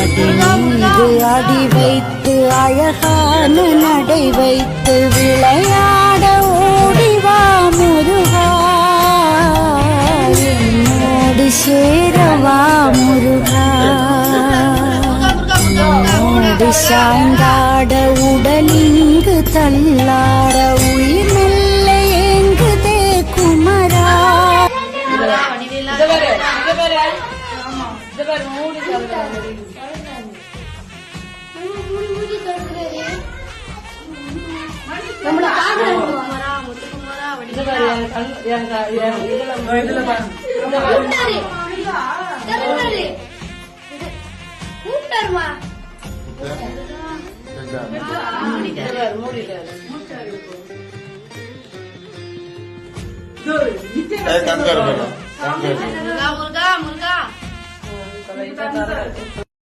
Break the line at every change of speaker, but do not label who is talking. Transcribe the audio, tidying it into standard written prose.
மீது அடி வைத்து அழகான நடை வைத்து விளையாட ஓடிவா முருகா, என்னோடு சேரவா முருகா. என்னோடு சாய்ந்தாட உடலிங்கு தள்ளாட உயிர் மெல்ல ஏங்குதே குமரா.
முருகா முருகா முருகா